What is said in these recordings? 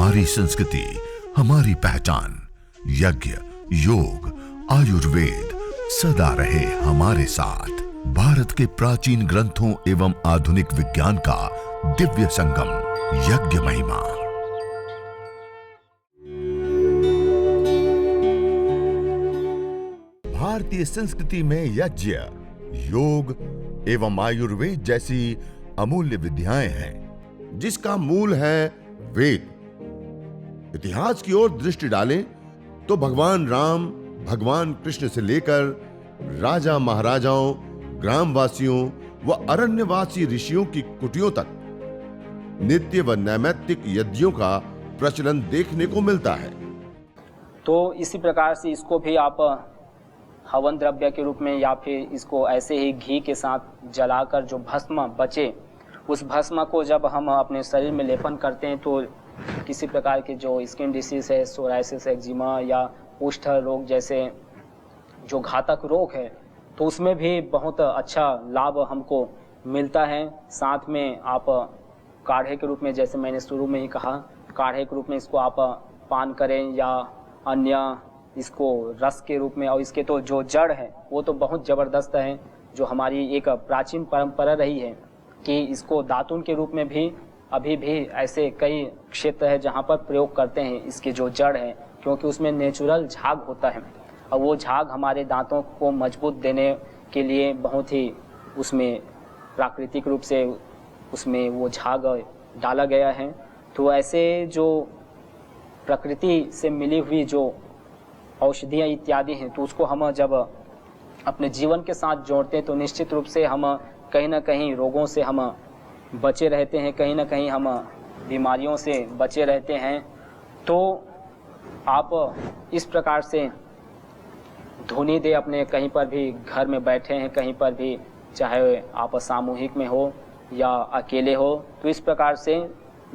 हमारी संस्कृति, हमारी पहचान। यज्ञ, योग, आयुर्वेद सदा रहे हमारे साथ। भारत के प्राचीन ग्रंथों एवं आधुनिक विज्ञान का दिव्य संगम, यज्ञ महिमा। भारतीय संस्कृति में यज्ञ, योग एवं आयुर्वेद जैसी अमूल्य विद्याएं हैं, जिसका मूल है वेद। इतिहास की ओर दृष्टि डालें तो भगवान राम, भगवान कृष्ण से लेकर राजा महाराजाओं, ग्रामवासियों व अरण्यवासी ऋषियों की कुटियों तक नित्य व नैमित्तिक यज्ञों का प्रचलन देखने को मिलता है। तो इसी प्रकार से इसको भी आप हवन द्रव्य के रूप में या फिर इसको ऐसे ही घी के साथ जलाकर जो भस्म बचे, उस भस्म को जब हम अपने शरीर में लेपन करते हैं तो किसी प्रकार के जो स्किन डिसीज है, सोराइसिस, एक्जिमा या कुष्ठ रोग जैसे जो घातक रोग है, तो उसमें भी बहुत अच्छा लाभ हमको मिलता है। साथ में आप काढ़े के रूप में, जैसे मैंने शुरू में ही कहा, काढ़े के रूप में इसको आप पान करें या अन्य इसको रस के रूप में। और इसके तो जो जड़ है वो तो बहुत ज़बरदस्त है, जो हमारी एक प्राचीन परंपरा रही है कि इसको दातुन के रूप में भी अभी भी ऐसे कई क्षेत्र है जहाँ पर प्रयोग करते हैं इसके जो जड़ है, क्योंकि उसमें नेचुरल झाग होता है और वो झाग हमारे दांतों को मजबूत देने के लिए बहुत ही उसमें प्राकृतिक रूप से उसमें वो झाग डाला गया है। तो ऐसे जो प्रकृति से मिली हुई जो औषधियाँ इत्यादि हैं, तो उसको हम जब अपने जीवन के साथ जोड़ते हैं तो निश्चित रूप से हम कहीं ना कहीं रोगों से हम बचे रहते हैं, कहीं ना कहीं हम बीमारियों से बचे रहते हैं। तो आप इस प्रकार से धुनी दे अपने, कहीं पर भी घर में बैठे हैं, कहीं पर भी, चाहे आप सामूहिक में हो या अकेले हो, तो इस प्रकार से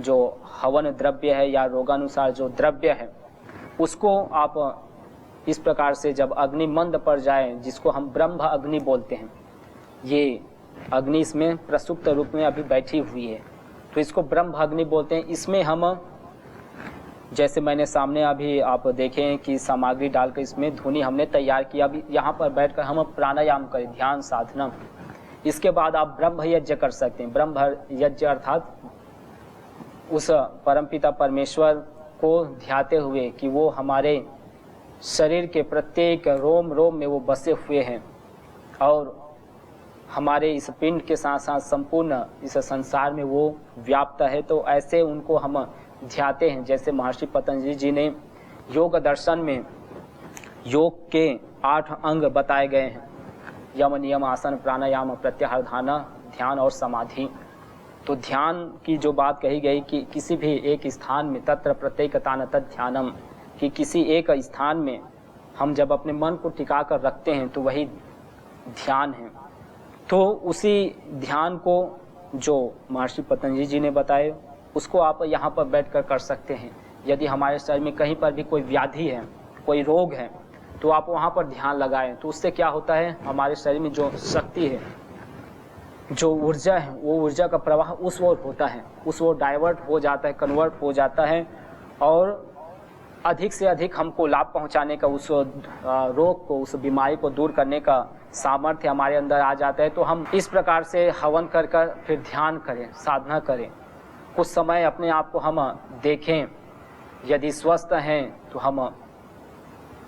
जो हवन द्रव्य है या रोगानुसार जो द्रव्य है उसको आप इस प्रकार से जब अग्नि मंद पड़ जाए, जिसको हम ब्रह्म अग्नि बोलते हैं, ये अग्नि इसमें प्रसुप्त रूप में अभी बैठी हुई है, तो इसको ब्रह्म अग्नि बोलते हैं। इसमें हम, जैसे मैंने सामने अभी आप देखें कि सामग्री डालकर इसमें धुनी हमने तैयार किया। अभी यहाँ पर बैठकर हम प्राणायाम करें, ध्यान साधना। इसके बाद आप ब्रह्म यज्ञ कर सकते हैं। ब्रह्म यज्ञ अर्थात उस परमपिता परमेश्वर को ध्याते हुए कि वो हमारे शरीर के प्रत्येक रोम रोम में वो बसे हुए हैं और हमारे इस पिंड के साथ साथ संपूर्ण इस संसार में वो व्याप्त है। तो ऐसे उनको हम ध्याते हैं। जैसे महर्षि पतंजलि जी ने योग दर्शन में योग के 8 अंग बताए गए हैं, यम, नियम, आसन, प्राणायाम, प्रत्याहार, धारणा, ध्यान और समाधि। तो ध्यान की जो बात कही गई कि किसी भी एक स्थान में, तत्र प्रत्येकतान तत् ध्यानम, कि किसी एक स्थान में हम जब अपने मन को टिका कर रखते हैं तो वही ध्यान है। तो उसी ध्यान को जो महर्षि पतंजलि जी ने बताए, उसको आप यहाँ पर बैठकर कर सकते हैं। यदि हमारे शरीर में कहीं पर भी कोई व्याधि है, कोई रोग है, तो आप वहाँ पर ध्यान लगाएं। तो उससे क्या होता है, हमारे शरीर में जो शक्ति है, जो ऊर्जा है, वो ऊर्जा का प्रवाह उस ओर होता है, उस ओर डाइवर्ट हो जाता है, कन्वर्ट हो जाता है और अधिक से अधिक हमको लाभ पहुंचाने का, उस रोग को, उस बीमारी को दूर करने का सामर्थ्य हमारे अंदर आ जाता है। तो हम इस प्रकार से हवन कर कर फिर ध्यान करें, साधना करें। कुछ समय अपने आप को हम देखें, यदि स्वस्थ हैं तो हम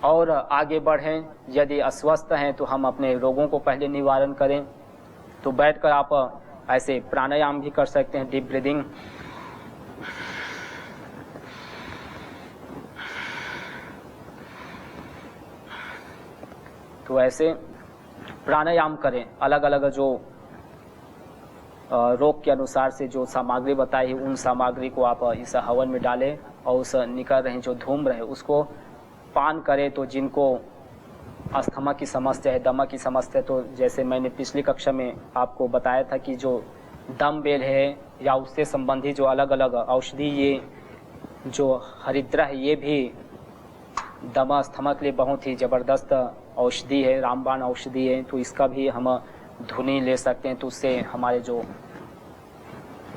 और आगे बढ़ें, यदि अस्वस्थ हैं तो हम अपने रोगों को पहले निवारण करें। तो बैठकर आप ऐसे प्राणायाम भी कर सकते हैं, डीप ब्रीदिंग। तो ऐसे प्राणायाम करें। अलग अलग जो रोग के अनुसार से जो सामग्री बताई है, उन सामग्री को आप इस हवन में डालें और उस निकल रहे जो धूम रहे उसको पान करें। तो जिनको अस्थमा की समस्या है, दमा की समस्या, तो जैसे मैंने पिछली कक्षा में आपको बताया था कि जो दम बेल है या उससे संबंधी जो अलग अलग औषधि, ये जो हरिद्रा है, ये भी दमा अस्थमा के लिए बहुत ही ज़बरदस्त औषधि है, रामबाण औषधि है। तो इसका भी हम धुनी ले सकते हैं। तो उससे हमारे जो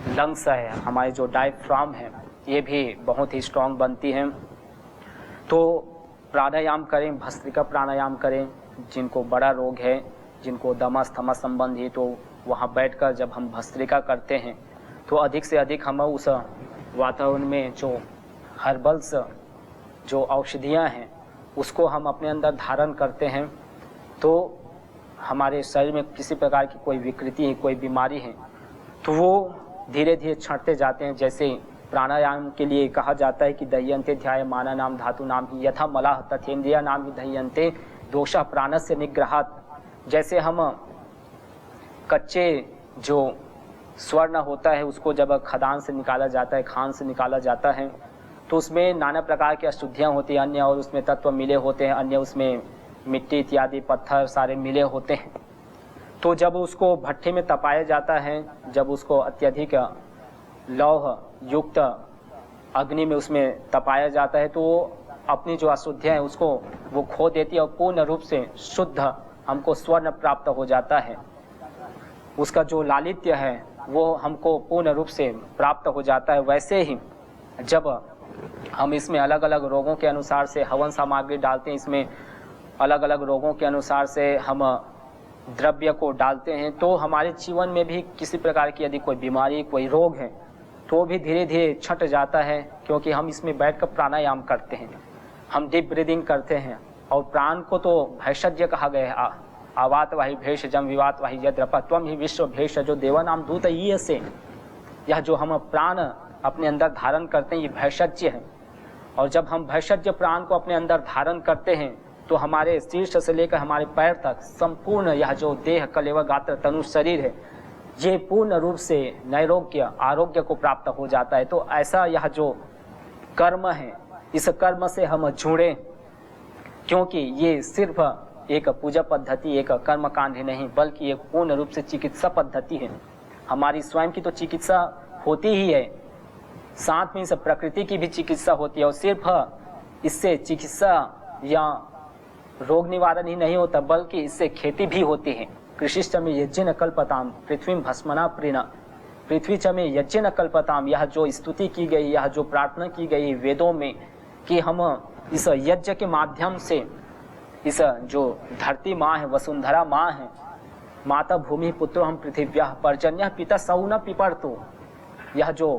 लंग्स है, हमारे जो डायफ्राम है, ये भी बहुत ही स्ट्रांग बनती है। तो प्राणायाम करें, भस्त्रिका प्राणायाम करें। जिनको बड़ा रोग है, जिनको दमा स्थमा संबंधी, तो वहाँ बैठकर जब हम भस्त्रिका करते हैं तो अधिक से अधिक हम उस वातावरण में जो हर्बल्स, जो औषधियाँ हैं, उसको हम अपने अंदर धारण करते हैं। तो हमारे शरीर में किसी प्रकार की कोई विकृति है, कोई बीमारी है, तो वो धीरे धीरे छंटते जाते हैं। जैसे प्राणायाम के लिए कहा जाता है कि दह्यन्ते ध्याय माना नाम धातु नाम ही यथा मलाह तथेन्द्रिया नाम ही दह्यन्ते दोषः प्राणस्य निग्रहात्। जैसे हम कच्चे जो स्वर्ण होता है उसको जब खदान से निकाला जाता है, खान से निकाला जाता है, तो उसमें नाना प्रकार की अशुद्धियाँ होती हैं, अन्य और उसमें तत्व मिले होते हैं, अन्य उसमें मिट्टी इत्यादि पत्थर सारे मिले होते हैं। तो जब उसको भट्ठे में तपाया जाता है, जब उसको अत्यधिक लौह युक्त अग्नि में उसमें तपाया जाता है, तो अपनी जो अशुद्धियाँ हैं उसको वो खो देती है और पूर्ण रूप से शुद्ध हमको स्वर्ण प्राप्त हो जाता है। उसका जो लालित्य है वो हमको पूर्ण रूप से प्राप्त हो जाता है। वैसे ही जब हम इसमें अलग अलग रोगों के अनुसार से हवन सामग्री डालते हैं, इसमें अलग अलग रोगों के अनुसार से हम द्रव्य को डालते हैं, तो हमारे जीवन में भी किसी प्रकार की यदि कोई बीमारी, कोई रोग है, तो भी धीरे धीरे छट जाता है, क्योंकि हम इसमें बैठकर प्राणायाम करते हैं, हम डीप ब्रीदिंग करते हैं। और प्राण को तो भैषज्य कहा गया है, आवात वाही भेषजम विवात वाही यद्रप त्वम ही विश्व भेषजो देवानाम दूत ये से। यह जो हम प्राण अपने अंदर धारण करते हैं ये भैषज्य है। और जब हम भैषज्य प्राण को अपने अंदर धारण करते हैं तो हमारे शीर्ष से लेकर हमारे पैर तक संपूर्ण यह जो देह कलेवर गात्र तनु शरीर है, ये पूर्ण रूप से नैरोग्य आरोग्य को प्राप्त हो जाता है। तो ऐसा यह जो कर्म है, इस कर्म से हम जुड़े, क्योंकि ये सिर्फ एक पूजा पद्धति, एक कर्म कांड ही नहीं, बल्कि एक पूर्ण रूप से चिकित्सा पद्धति है। हमारी स्वयं की तो चिकित्सा होती ही है, साथ में इस प्रकृति की भी चिकित्सा होती है। और सिर्फ इससे चिकित्सा या रोग निवारण ही नहीं होता, बल्कि इससे खेती भी होती है। कृषिश्च में यज्ञ कल्पताम पृथ्वी भस्मना प्रीण, पृथ्वी च में यज्ञ कल्पताम, यह जो स्तुति की गई, यह जो प्रार्थना की गई वेदों में कि हम इस यज्ञ के माध्यम से इस जो धरती माँ है, वसुंधरा माँ है, माता भूमि पुत्रो हम पृथिव्या पर्जन्य पिता सौन पिपर्तो, यह जो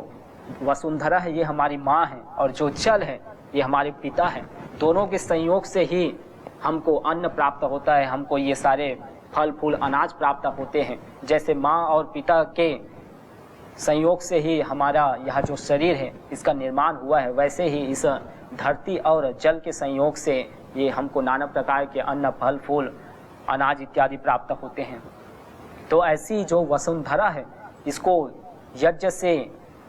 वसुंधरा है ये हमारी माँ है और जो जल है ये हमारे पिता है। दोनों के संयोग से ही हमको अन्न प्राप्त होता है, हमको ये सारे फल फूल अनाज प्राप्त होते हैं। जैसे माँ और पिता के संयोग से ही हमारा यह जो शरीर है इसका निर्माण हुआ है, वैसे ही इस धरती और जल के संयोग से ये हमको नाना प्रकार के अन्न फल फूल अनाज इत्यादि प्राप्त होते हैं। तो ऐसी जो वसुंधरा है इसको यज्ञ से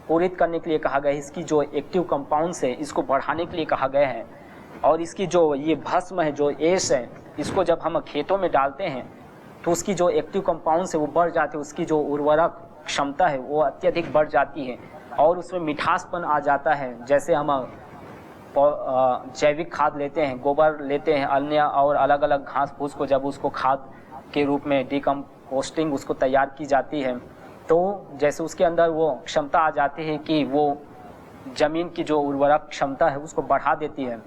पूरित करने के लिए कहा गया है, इसकी जो एक्टिव कंपाउंड्स है इसको बढ़ाने के लिए कहा गया है। और इसकी जो ये भस्म है, जो एश है, इसको जब हम खेतों में डालते हैं तो उसकी जो एक्टिव कंपाउंड्स है वो बढ़ जाते हैं, उसकी जो उर्वरक क्षमता है वो अत्यधिक बढ़ जाती है और उसमें मिठासपन आ जाता है। जैसे हम जैविक खाद लेते हैं, गोबर लेते हैं, अन्य और अलग अलग घास फूस को जब उसको खाद के रूप में डिकम्पोस्टिंग उसको तैयार की जाती है, तो जैसे उसके अंदर वो क्षमता आ जाती है कि वो जमीन की जो उर्वरक क्षमता है उसको बढ़ा देती है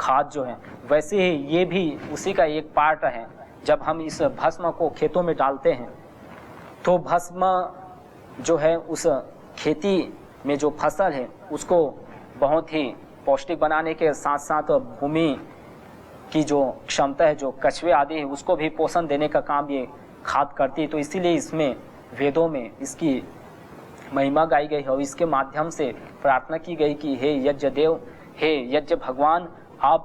खाद जो है, वैसे ही ये भी उसी का एक पार्ट है। जब हम इस भस्म को खेतों में डालते हैं तो भस्म जो है उस खेती में जो फसल है उसको बहुत ही पौष्टिक बनाने के साथ साथ भूमि की जो क्षमता है, जो कछुए आदि है, उसको भी पोषण देने का काम ये खाद करती है। तो इसीलिए इसमें वेदों में इसकी महिमा गाई गई है और इसके माध्यम से प्रार्थना की गई कि हे यज्ञ देव, हे यज्ञ भगवान, आप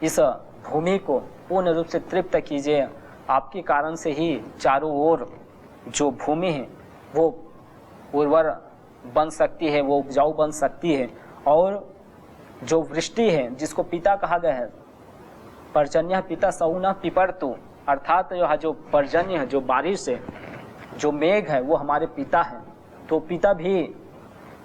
इस भूमि को पूर्ण रूप से तृप्त कीजिए। आपके कारण से ही चारों ओर जो भूमि है वो उर्वर बन सकती है, वो उपजाऊ बन सकती है। और जो वृष्टि है जिसको पिता कहा गया है, पर्जन्य पिता सौना पिपर्तु, अर्थात यह जो पर्जन्य है, जो बारिश है, जो मेघ है, वो हमारे पिता हैं। तो पिता भी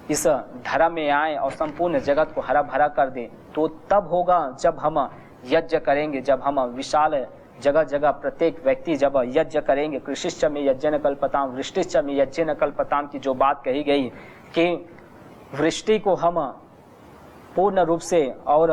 इस धरा में आए और संपूर्ण जगत को हरा भरा कर दे, तो तब होगा जब हम यज्ञ करेंगे, जब हम विशाल जगह जगह प्रत्येक व्यक्ति जब यज्ञ करेंगे। कृषिश्च में यज्ञ न कल्पताम वृष्टिश्च में यज्ञ न कल्पताम की जो बात कही गई कि वृष्टि को हम पूर्ण रूप से और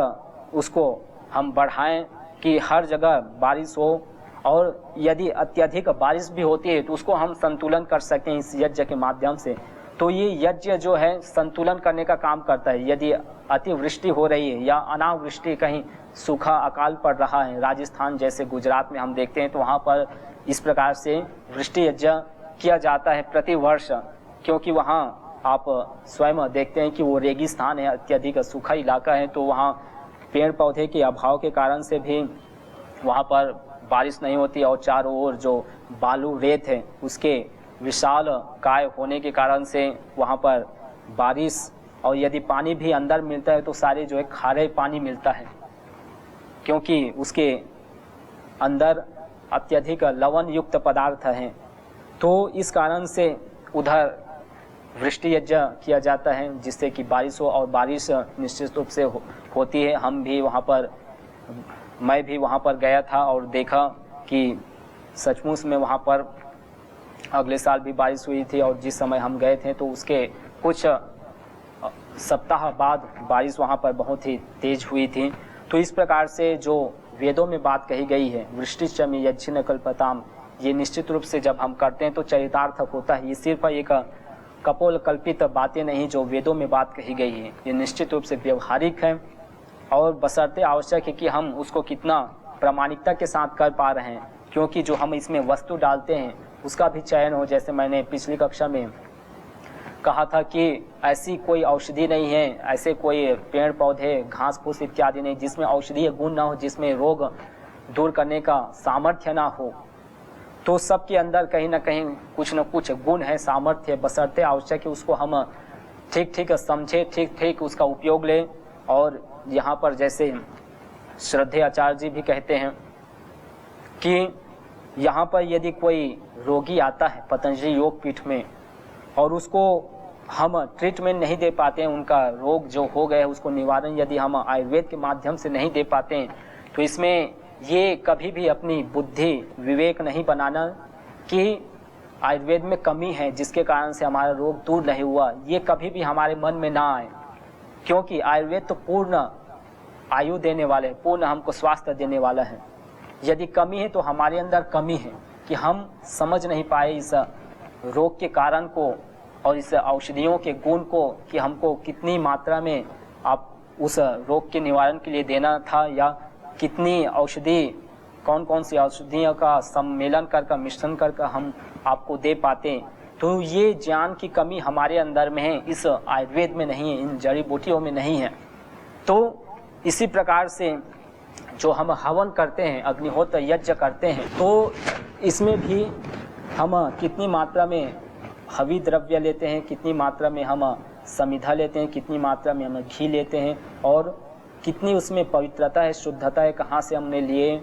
उसको हम बढ़ाएं कि हर जगह बारिश हो, और यदि अत्यधिक बारिश भी होती है तो उसको हम संतुलन कर सकें इस यज्ञ के माध्यम से। तो ये यज्ञ जो है संतुलन करने का काम करता है। यदि अतिवृष्टि हो रही है या अनावृष्टि, कहीं सूखा अकाल पड़ रहा है, राजस्थान जैसे गुजरात में हम देखते हैं तो वहाँ पर इस प्रकार से वृष्टि यज्ञ किया जाता है प्रति वर्ष, क्योंकि वहाँ आप स्वयं देखते हैं कि वो रेगिस्तान है, अत्यधिक सूखा इलाका है, तो वहाँ पेड़ पौधे के अभाव के कारण से भी वहाँ पर बारिश नहीं होती, और चारों ओर जो बालू रेत है उसके विशाल काय होने के कारण से वहाँ पर बारिश, और यदि पानी भी अंदर मिलता है तो सारे जो है खारे पानी मिलता है, क्योंकि उसके अंदर अत्यधिक लवण युक्त पदार्थ हैं। तो इस कारण से उधर वृष्टि यज्ञ किया जाता है जिससे कि बारिश हो, और बारिश निश्चित रूप से होती है। हम भी वहाँ पर, मैं भी वहाँ पर गया था और देखा कि सचमुच में वहाँ पर अगले साल भी बारिश हुई थी, और जिस समय हम गए थे तो उसके कुछ सप्ताह बाद बारिश वहाँ पर बहुत ही तेज हुई थी। तो इस प्रकार से जो वेदों में बात कही गई है, वृष्टिश्चमी यज्ञिन कल्पताम, ये निश्चित रूप से जब हम करते हैं तो चरितार्थक होता है। ये सिर्फ एक कपोल कल्पित बातें नहीं जो वेदों में बात कही गई है, ये निश्चित रूप से व्यवहारिक है, और बशर्ते आवश्यक है कि हम उसको कितना प्रामाणिकता के साथ कर पा रहे हैं, क्योंकि जो हम इसमें वस्तु डालते हैं उसका भी चयन हो। जैसे मैंने पिछली कक्षा में कहा था कि ऐसी कोई औषधि नहीं है, ऐसे कोई पेड़ पौधे घास फूस इत्यादि नहीं जिसमें औषधीय गुण ना हो, जिसमें रोग दूर करने का सामर्थ्य ना हो। तो सबके अंदर कहीं ना कहीं कुछ न कुछ गुण है, सामर्थ्य, बशर्ते आवश्यक है उसको हम ठीक ठीक समझे, ठीक ठीक उसका उपयोग लें। और यहाँ पर जैसे श्रद्धेय आचार्य जी भी कहते हैं कि यहाँ पर यदि कोई रोगी आता है पतंजलि योग पीठ में और उसको हम ट्रीटमेंट नहीं दे पाते हैं, उनका रोग जो हो गया है उसको निवारण यदि हम आयुर्वेद के माध्यम से नहीं दे पाते हैं, तो इसमें ये कभी भी अपनी बुद्धि विवेक नहीं बनाना कि आयुर्वेद में कमी है जिसके कारण से हमारा रोग दूर नहीं हुआ। ये कभी भी हमारे मन में ना आए, क्योंकि आयुर्वेद तो पूर्ण आयु देने वाले, पूर्ण हमको स्वास्थ्य देने वाला है। यदि कमी है तो हमारे अंदर कमी है कि हम समझ नहीं पाए इस रोग के कारण को और इस औषधियों के गुण को, कि हमको कितनी मात्रा में आप उस रोग के निवारण के लिए देना था, या कितनी औषधि, कौन कौन सी औषधियों का सम्मेलन कर मिश्रण कर हम आपको दे पाते। तो ये ज्ञान की कमी हमारे अंदर में है, इस आयुर्वेद में नहीं है, इन जड़ी बूटियों में नहीं है। तो इसी प्रकार से जो हम हवन करते हैं, अग्निहोत्र यज्ञ करते हैं, तो इसमें भी हम कितनी मात्रा में हवि द्रव्य लेते हैं, कितनी मात्रा में हम समिधा लेते हैं, कितनी मात्रा में हम घी लेते हैं, और कितनी उसमें पवित्रता है, शुद्धता है, कहाँ से हमने लिए।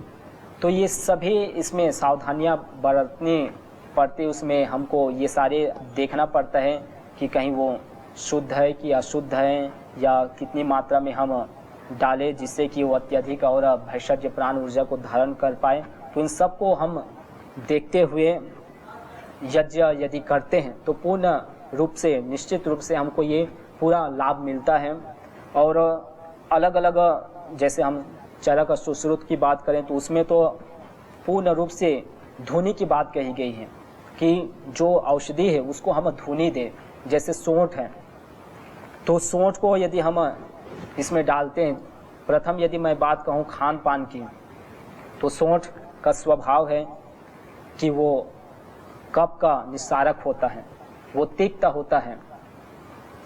तो ये सभी इसमें सावधानियाँ बरतनी पड़ती, उसमें हमको ये सारे देखना पड़ता है कि कहीं वो शुद्ध है कि अशुद्ध है, या कितनी मात्रा में हम डालें जिससे कि वो अत्यधिक और भैषज प्राण ऊर्जा को धारण कर पाए। तो इन सब को हम देखते हुए यज्ञ यदि करते हैं तो पूर्ण रूप से, निश्चित रूप से हमको ये पूरा लाभ मिलता है। और अलग अलग, जैसे हम चरक सुश्रुत की बात करें तो उसमें तो पूर्ण रूप से धुनी की बात कही गई है कि जो औषधि है उसको हम धुनी दें। जैसे सोंठ है, तो सोंठ को यदि हम इसमें डालते हैं, प्रथम यदि मैं बात कहूँ खान पान की, तो सोंठ का स्वभाव है कि वो कफ का निस्सारक होता है, वो तिक्त होता है।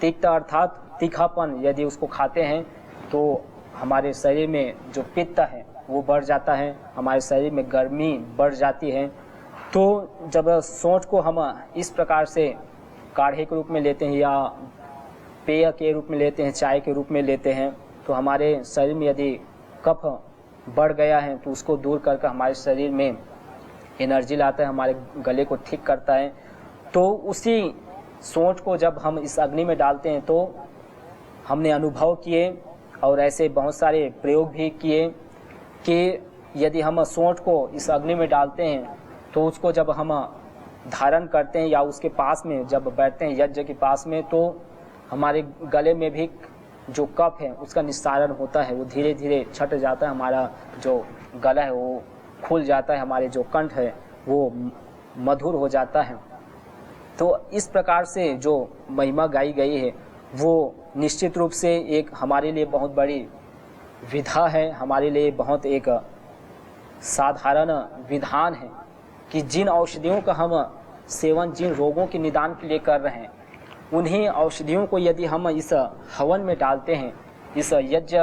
तिक्त अर्थात तीखापन, यदि उसको खाते हैं तो हमारे शरीर में जो पित्त है वो बढ़ जाता है, हमारे शरीर में गर्मी बढ़ जाती है। तो जब सोंठ को हम इस प्रकार से काढ़े के रूप में लेते हैं या पेय के रूप में लेते हैं, चाय के रूप में लेते हैं, तो हमारे शरीर में यदि कफ बढ़ गया है तो उसको दूर करके हमारे शरीर में एनर्जी लाता है, हमारे गले को ठीक करता है। तो उसी सोंठ को जब हम इस अग्नि में डालते हैं तो हमने अनुभव किए और ऐसे बहुत सारे प्रयोग भी किए कि यदि हम सोंठ को इस अग्नि में डालते हैं तो उसको जब हम धारण करते हैं या उसके पास में जब बैठते हैं यज्ञ के पास में, तो हमारे गले में भी जो कफ है उसका निस्तारण होता है, वो धीरे धीरे छट जाता है, हमारा जो गला है वो खुल जाता है, हमारे जो कंठ है वो मधुर हो जाता है। तो इस प्रकार से जो महिमा गाई गई है वो निश्चित रूप से एक हमारे लिए बहुत बड़ी विधा है, हमारे लिए बहुत एक साधारण विधान है कि जिन औषधियों का हम सेवन जिन रोगों के निदान के लिए कर रहे हैं, उन्हीं औषधियों को यदि हम इस हवन में डालते हैं, इस यज्ञ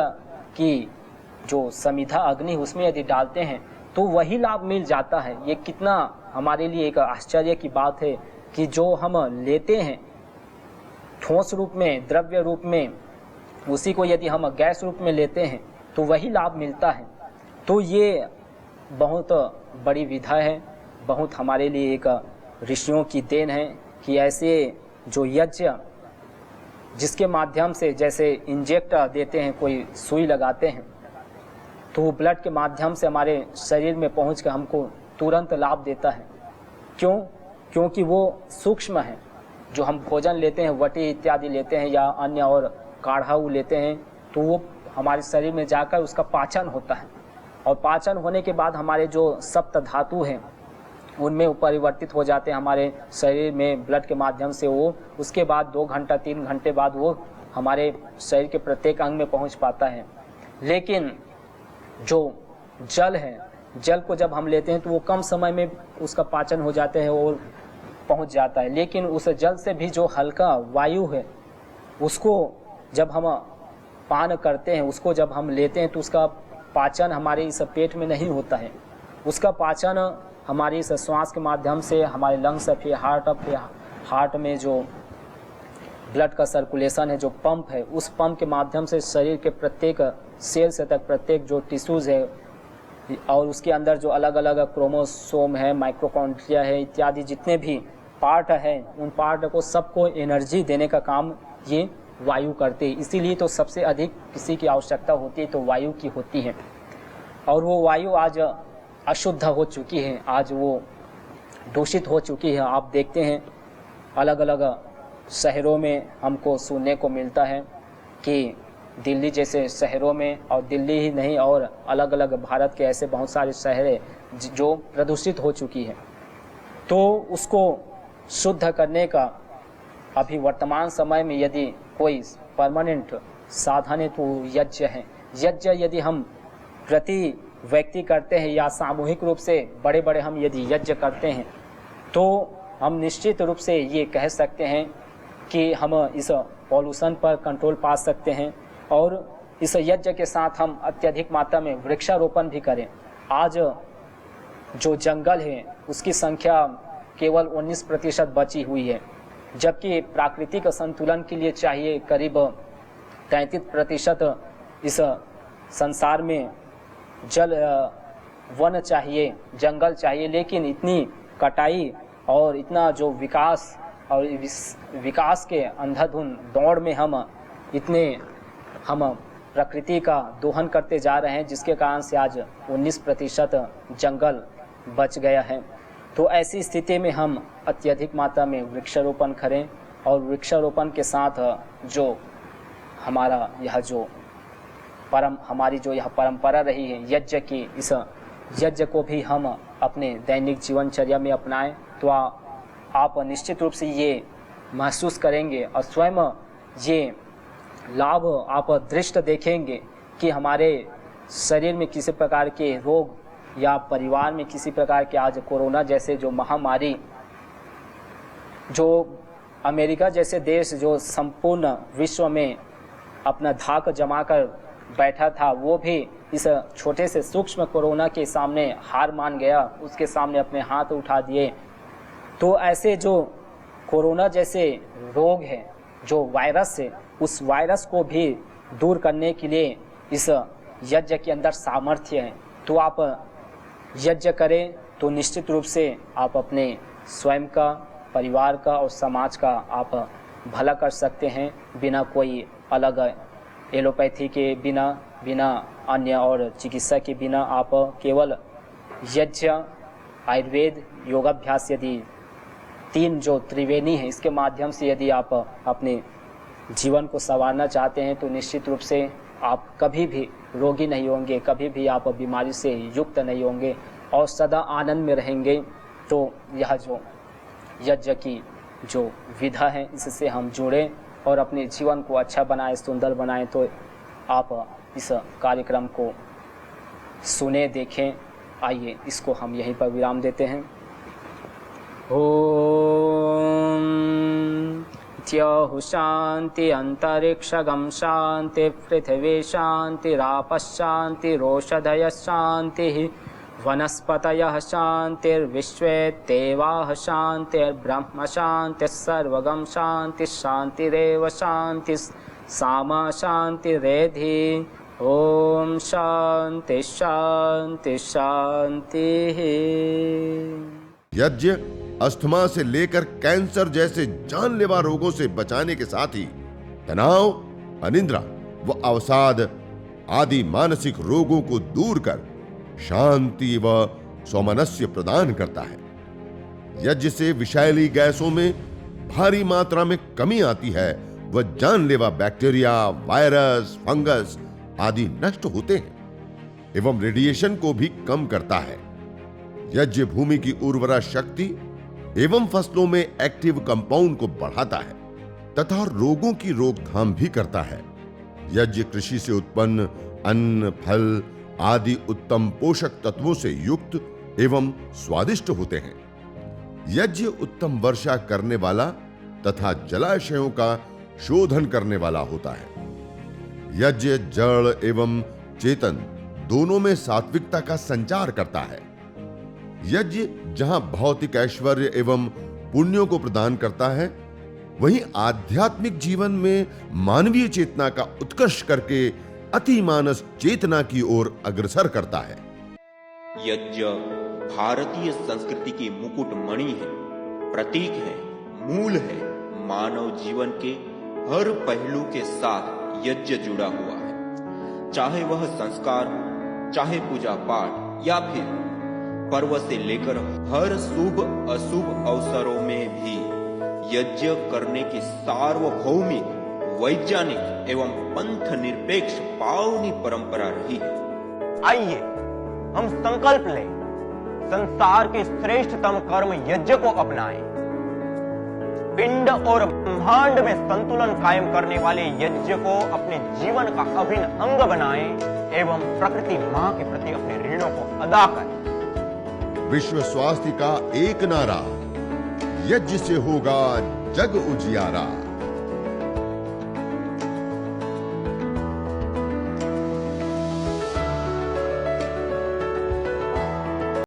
की जो समिधा अग्नि उसमें यदि डालते हैं तो वही लाभ मिल जाता है। ये कितना हमारे लिए एक आश्चर्य की बात है कि जो हम लेते हैं ठोस रूप में, द्रव्य रूप में, उसी को यदि हम गैस रूप में लेते हैं तो वही लाभ मिलता है। तो ये बहुत बड़ी विधा है, बहुत हमारे लिए एक ऋषियों की देन है कि ऐसे जो यज्ञ जिसके माध्यम से जैसे इंजेक्ट देते हैं, कोई सुई लगाते हैं, तो वो ब्लड के माध्यम से हमारे शरीर में पहुंच कर हमको तुरंत लाभ देता है। क्यों? क्योंकि वो सूक्ष्म है। जो हम भोजन लेते हैं, वटी इत्यादि लेते हैं या अन्य और काढ़ा लेते हैं, तो वो हमारे शरीर में जाकर उसका पाचन होता है, और पाचन होने के बाद हमारे जो सप्त धातु हैं उनमें वो परिवर्तित हो जाते हैं हमारे शरीर में ब्लड के माध्यम से। वो उसके बाद 2 घंटा 3 घंटे बाद वो हमारे शरीर के प्रत्येक अंग में पहुंच पाता है। लेकिन जो जल है, जल को जब हम लेते हैं तो वो कम समय में उसका पाचन हो जाता है और पहुंच जाता है। लेकिन उस जल से भी जो हल्का वायु है उसको जब हम पान करते हैं, उसको जब हम लेते हैं तो उसका पाचन हमारे इस पेट में नहीं होता है, उसका पाचन हमारी इस श्वास के माध्यम से हमारे लंग्स फिर हार्ट में जो ब्लड का सर्कुलेशन है, जो पंप है, उस पंप के माध्यम से शरीर के प्रत्येक सेल से तक प्रत्येक जो टिश्यूज़ है और उसके अंदर जो अलग अलग क्रोमोसोम है, माइक्रोकॉन्ड्रिया है इत्यादि जितने भी पार्ट है, उन पार्ट को सबको एनर्जी देने का काम ये वायु करते हैं। इसीलिए तो सबसे अधिक किसी की आवश्यकता होती है तो वायु की होती है। और वो वायु आज अशुद्ध हो चुकी है, आज वो दूषित हो चुकी है। आप देखते हैं अलग अलग शहरों में हमको सुनने को मिलता है कि दिल्ली जैसे शहरों में, और दिल्ली ही नहीं और अलग अलग भारत के ऐसे बहुत सारे शहरें जो प्रदूषित हो चुकी है। तो उसको शुद्ध करने का अभी वर्तमान समय में यदि कोई परमानेंट साधन है तो यज्ञ है। यज्ञ यदि हम प्रति व्यक्ति करते हैं या सामूहिक रूप से बड़े बड़े हम यदि यज्ञ करते हैं तो हम निश्चित रूप से ये कह सकते हैं कि हम इस पॉल्यूशन पर कंट्रोल पा सकते हैं। और इस यज्ञ के साथ हम अत्यधिक मात्रा में वृक्षारोपण भी करें। आज जो जंगल है उसकी संख्या केवल 19% बची हुई है, जबकि प्राकृतिक संतुलन के लिए चाहिए करीब 33% इस संसार में वन चाहिए, जंगल चाहिए। लेकिन इतनी कटाई और इतना जो विकास और विकास के अंधाधुंध दौड़ में हम प्रकृति का दोहन करते जा रहे हैं, जिसके कारण से आज 19% जंगल बच गया है। तो ऐसी स्थिति में हम अत्यधिक मात्रा में वृक्षारोपण करें, और वृक्षारोपण के साथ जो हमारा यह जो हमारी जो यह परंपरा रही है यज्ञ की, इस यज्ञ को भी हम अपने दैनिक जीवनचर्या में अपनाएं तो आप निश्चित रूप से ये महसूस करेंगे और स्वयं ये लाभ आप दृष्ट देखेंगे कि हमारे शरीर में किसी प्रकार के रोग या परिवार में किसी प्रकार के आज कोरोना जैसे जो महामारी, जो अमेरिका जैसे देश जो संपूर्ण विश्व में अपना धाक जमा कर बैठा था, वो भी इस छोटे से सूक्ष्म कोरोना के सामने हार मान गया, उसके सामने अपने हाथ उठा दिए। तो ऐसे जो कोरोना जैसे रोग है, जो वायरस है, उस वायरस को भी दूर करने के लिए इस यज्ञ के अंदर सामर्थ्य है। तो आप यज्ञ करें तो निश्चित रूप से आप अपने स्वयं का, परिवार का और समाज का आप भला कर सकते हैं, बिना कोई अलग एलोपैथी के, बिना अन्य और चिकित्सा के बिना। आप केवल यज्ञ, आयुर्वेद, योगाभ्यास, यदि 3 जो त्रिवेणी है, इसके माध्यम से यदि आप अपने जीवन को संवारना चाहते हैं तो निश्चित रूप से आप कभी भी रोगी नहीं होंगे, कभी भी आप बीमारी से युक्त नहीं होंगे और सदा आनंद में रहेंगे। तो यह जो यज्ञ की जो विधा है इससे हम जुड़ें और अपने जीवन को अच्छा बनाएं, सुंदर बनाएं। तो आप इस कार्यक्रम को सुने, देखें। आइए इसको हम यहीं पर विराम देते हैं। ओम द्यौः शांति अंतरिक्षगम शांति पृथिवी शांतिरापः शांतिरोषधयः शांतिः वनस्पतयः शांतिर्विश्वे देवाः शांतिर्ब्रह्म शांतिः सर्वगम शांति शांतिरेव शांति सामा शांतिरेधि। ओम शांति शांति शांति। यज्ञ अस्थमा से लेकर कैंसर जैसे जानलेवा रोगों से बचाने के साथ ही तनाव, अनिद्रा व अवसाद आदि मानसिक रोगों को दूर कर शांति व सौमनस्य प्रदान करता है। यज्ञ से विषैली गैसों में भारी मात्रा में कमी आती है व जानलेवा बैक्टीरिया, वायरस, फंगस आदि नष्ट होते हैं एवं रेडिएशन को भी कम करता है। यज्ञ भूमि की उर्वरा शक्ति एवं फसलों में एक्टिव कंपाउंड को बढ़ाता है तथा रोगों की रोकथाम भी करता है। यज्ञ कृषि से उत्पन्न अन्न, फल आदि उत्तम पोषक तत्वों से युक्त एवं स्वादिष्ट होते हैं। यज्ञ उत्तम वर्षा करने वाला तथा जलाशयों का शोधन करने वाला होता है। यज्ञ जड़ एवं चेतन दोनों में सात्विकता का संचार करता है। यज्ञ जहां भौतिक ऐश्वर्य एवं पुण्यों को प्रदान करता है, वहीं आध्यात्मिक जीवन में मानवीय चेतना का उत्कर्ष करके अतिमानस चेतना की ओर अग्रसर करता है। यज्ञ भारतीय संस्कृति की मुकुट मणि है, प्रतीक है, मूल है। मानव जीवन के हर पहलू के साथ यज्ञ जुड़ा हुआ है, चाहे वह संस्कार हो, चाहे पूजा पाठ या फिर पर्व से लेकर हर शुभ अशुभ अवसरों में भी यज्ञ करने की सार्वभौमिक, वैज्ञानिक एवं पंथ निरपेक्ष पावनी परंपरा रही है। आइए हम संकल्प लें, संसार के श्रेष्ठतम कर्म यज्ञ को अपनाएं। पिंड और ब्रह्मांड में संतुलन कायम करने वाले यज्ञ को अपने जीवन का अभिन्न अंग बनाएं एवं प्रकृति मां के प्रति अपने ऋणों को अदा करें। विश्व स्वास्थ्य का एक नारा, यज्ञ से होगा जग उजियारा।